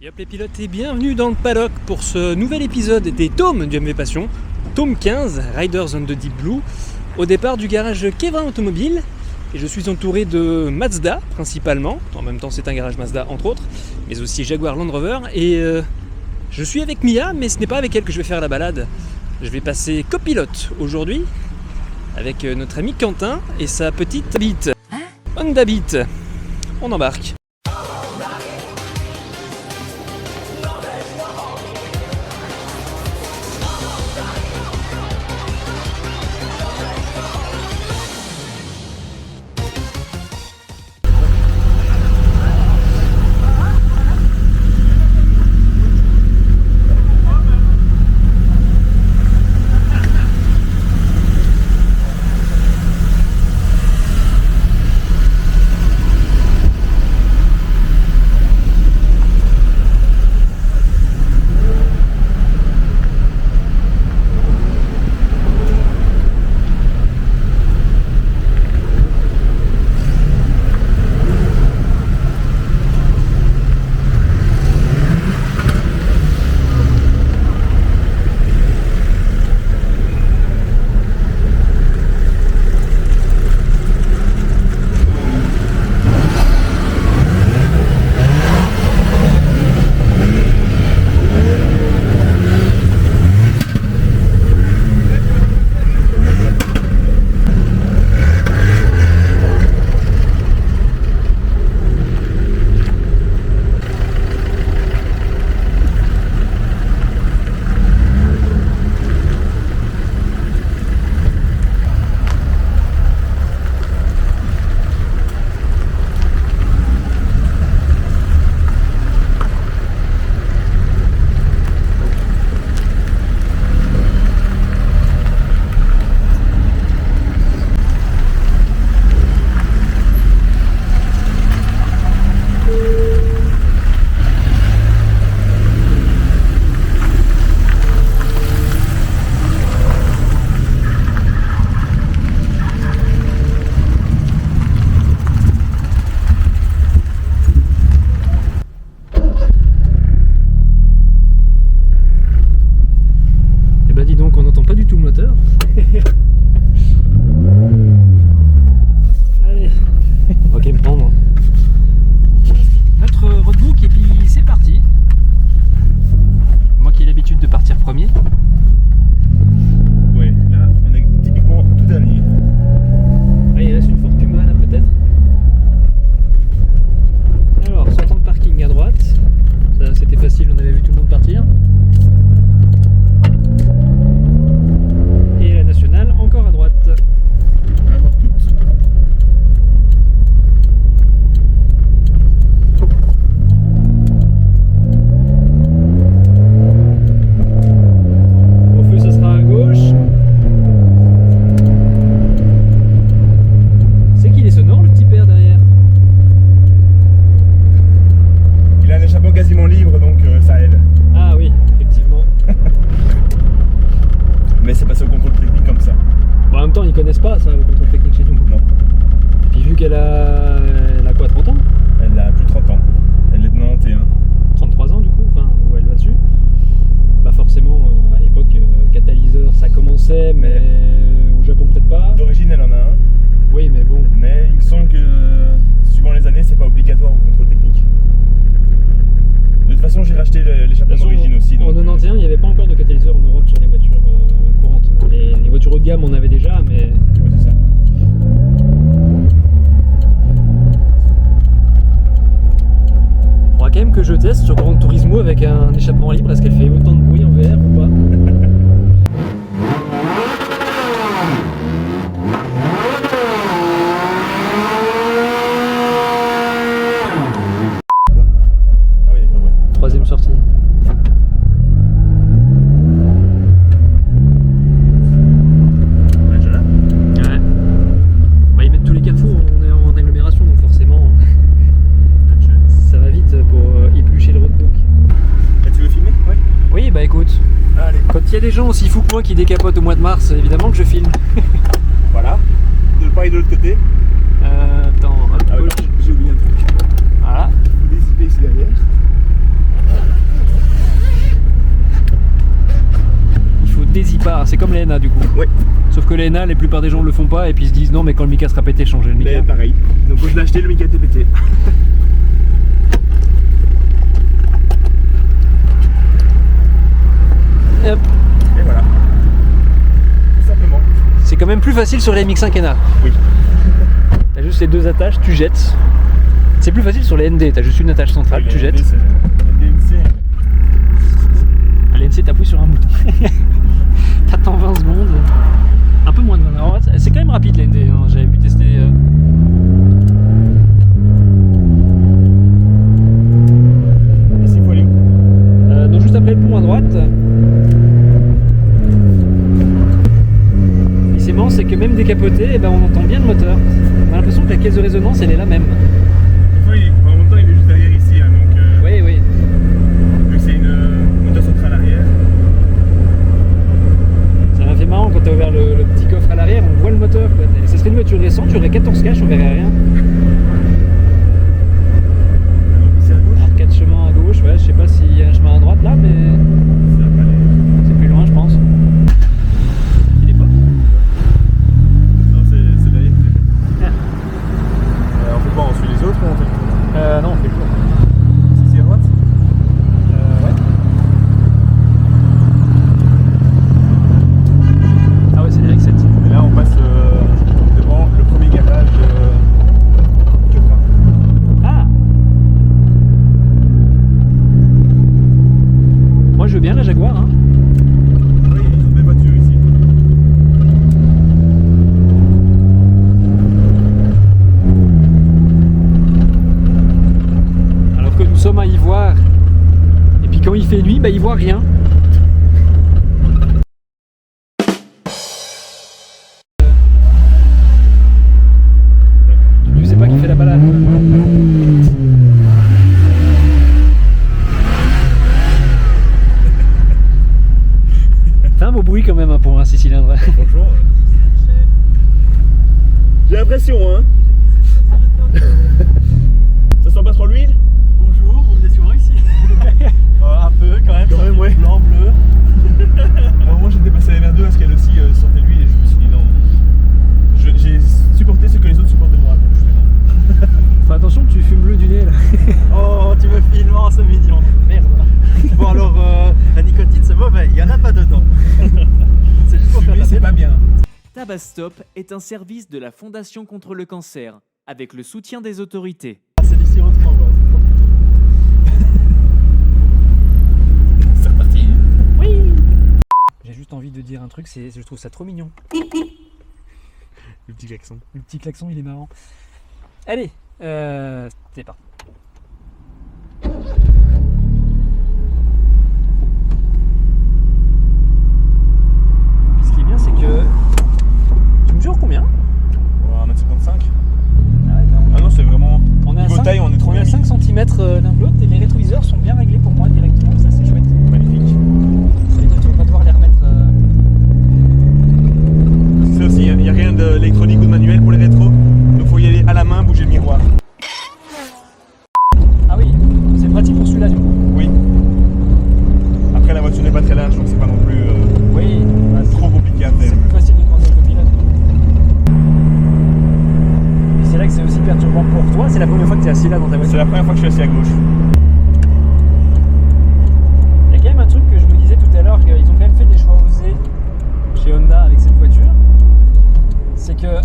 Yop les pilotes et bienvenue dans le paddock pour ce nouvel épisode des tomes du MV Passion, tome 15, Riders on the Deep Blue, au départ du garage Kevin Automobile. Et je suis entouré de Mazda principalement, en même temps c'est un garage Mazda entre autres, mais aussi Jaguar Land Rover. Et je suis avec Mia, mais ce n'est pas avec elle que je vais faire la balade. Je vais passer copilote aujourd'hui avec notre ami Quentin et sa petite Beat, Honda Beat. On embarque. Allez, ok me prendre notre roadbook et puis c'est parti. Moi qui ai l'habitude de partir premier. Ouais, là on est typiquement tout dernier. Ah, il reste une Ford Puma là peut-être. Alors, sortant de parking à droite. Ça c'était facile, on avait vu tout le monde partir. Et la nationale encore à droite. On va voir toutes. Au feu ça sera à gauche. C'est qu'il est sonore le petit père derrière. Il a un échappement quasiment libre donc ça aide. Ah oui, effectivement. Mais c'est passé au contrôle technique comme ça. Bon, en même temps ils connaissent pas ça, le contrôle technique chez nous. Non. Puis vu qu'elle a quoi, 30 ans? Elle a plus de 30 ans. Elle est de 91. 33 ans du coup, enfin où elle va dessus. Bah forcément à l'époque catalyseur ça commençait mais au Japon peut-être pas. D'origine elle en a un. Oui mais bon. Mais il me semble que suivant les années c'est pas obligatoire au contrôle technique. De toute façon j'ai racheté l'échappement d'origine aussi. En Donc, 91 il n'y avait pas encore de catalyseur en Europe sur les voitures courantes. Les voitures haut de gamme on avait déjà mais... ouais, c'est ça. Faudra quand même que je teste sur Gran Turismo avec un échappement libre. Est-ce qu'elle fait autant de bruit en VR ou pas? Ah oui d'accord, ouais. Troisième sortie. On est déjà là. Ouais. Bah, ils mettent tous les carrefours, on est en agglomération donc forcément ça va vite pour éplucher le roadbook. Et tu veux filmer? Oui. Oui bah écoute, Allez. quand il y a des gens aussi fous que moi qui décapotent au mois de mars, évidemment que je filme. Voilà. De part et de l'autre côté. Attends, hop, Ah oui, gauche. j'ai oublié un truc. Voilà. Faut décider ici derrière. Désipar, c'est comme les NA du coup. Ouais. Sauf que les NA, la plupart des gens le font pas et puis ils se disent non mais quand le Mika sera pété, changez le Mika. Mais pareil. Donc quand je l'ai acheté, le Mika était pété. Hop. Et voilà. Tout simplement. C'est quand même plus facile sur les MX5 NA. Oui. T'as juste les deux attaches, tu jettes. C'est plus facile sur les ND, t'as juste une attache centrale, tu jettes. DMC. À l'NC, t'appuies sur un bouton. T'attends 20 secondes. Un peu moins de 20. Alors, c'est quand même rapide l'ND, hein. J'avais pu tester. Ici, il faut aller où? Donc juste après le pont à droite. Et c'est marrant, c'est que même décapoté, eh ben, on entend bien le moteur. On a l'impression que la caisse de résonance elle est la même. En même temps, il est juste derrière ici, hein, donc Oui, oui. vu que c'est une moteur centrale arrière. Ça m'a fait marrant quand t'as ouvert le petit coffre à l'arrière, on voit le moteur. Quoi. Et ça serait une voiture récente, tu aurais 14 caches, on verrait rien. Ici à gauche. Arcade chemin à gauche, ouais, je sais pas s'il y a un chemin à droite là, mais Ça va pas aller. c'est plus loin, je pense. Il est pas. Non, c'est derrière. On fait quoi? On suit les autres ou on fait le tour? Non, on fait le tour. C'est ici à droite? Ouais. Ah ouais, c'est les RX7. Et là, on passe devant le premier garage Quevrin. Ah! Moi je veux bien la Jaguar, hein. Oui, ils ont des voitures ici. Alors que nous sommes à Ivoire. Et puis quand il fait nuit, bah il voit rien. Tu sais pas qui fait la balade. C'est un beau bruit quand même hein, pour un 6 cylindres. Franchement. J'ai l'impression, hein. Ça sent pas trop l'huile? Bonjour, vous venez souvent ici. Un peu quand même, Quand ça même, fait ouais. blanc, bleu. À un moment, j'ai dépassé la MR2 parce qu'elle aussi sentait l'huile et je me suis dit non. J'ai supporté ce que les autres supportent de moi, donc je fais non. Fais attention que tu fumes bleu du nez là. Oh, tu me filmes, oh, c'est mignon. Merde. Bon alors, la nicotine c'est mauvais, il y en a pas dedans. C'est juste pour faire Fumer, la c'est belle. pas bien. Tabastop est un service de la Fondation contre le cancer, avec le soutien des autorités. C'est du sirop de framboise. C'est reparti. Oui. J'ai juste envie de dire un truc, je trouve ça trop mignon. Le petit klaxon. Le petit klaxon il est marrant. Allez, c'est parti. Ce qui est bien c'est que... Tu mesures combien? 1m75. Ah non, c'est vraiment. on est à Niveau 5, taille, on est trop on est bien à 5 mis. cm l'un de l'autre et les rétroviseurs sont bien réglés pour moi directement, ça c'est chouette. Magnifique. Ça veut dire que tu vas pas devoir les remettre. C'est aussi, il n'y a rien d'électronique ou de manuel pour les rétros. Donc faut y aller à la main, bouger le miroir. Ah oui, c'est pratique pour celui-là du coup. Oui. Après, la voiture n'est pas très large, donc c'est pas non plus Oui, trop compliqué à faire. c'est plus facile de demander au copilote. Et c'est là que c'est aussi perturbant pour toi, c'est la première fois que tu es assis là dans ta voiture. C'est la première fois que je suis assis à gauche. Il y a quand même un truc que je me disais tout à l'heure, qu'ils ont quand même fait des choix osés chez Honda avec cette voiture. C'est que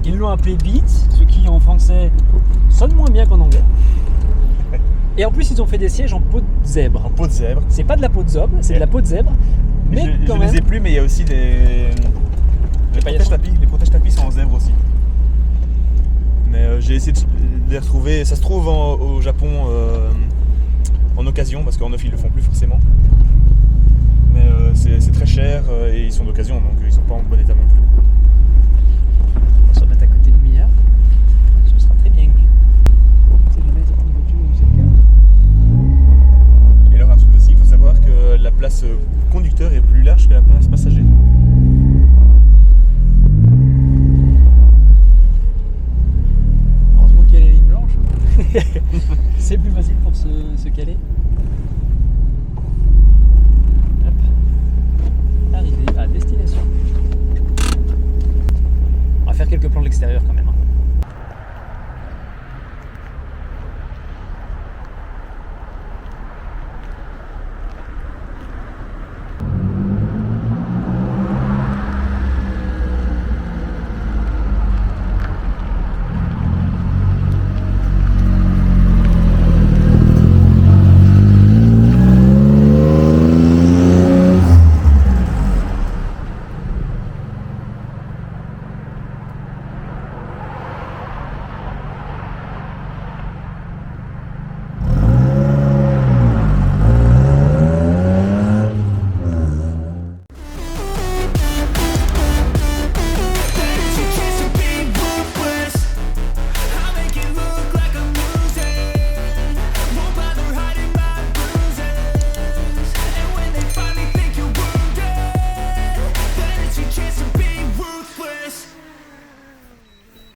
ils l'ont appelé Beat, ce qui en français sonne moins bien qu'en anglais. Et en plus ils ont fait des sièges en peau de zèbre. En peau de zèbre. C'est pas de la peau de zob, c'est de la peau de zèbre. Mais je quand les ai même. plus, mais il y a aussi les paillassons. protège-tapis. Les protège-tapis sont en zèbre aussi. Mais j'ai essayé de les retrouver. Ça se trouve au Japon en occasion, parce qu'en neuf ils le font plus forcément. Mais c'est très cher et ils sont d'occasion, donc ils sont pas en bon état non plus. On va se remettre à côté de Mia. Ce sera très bien. C'est jamais cette voiture où c'est le cas. Et alors un truc aussi, il faut savoir que la place conducteur est plus large que la place passager. Heureusement qu'il y a les lignes blanches. C'est plus facile pour se caler.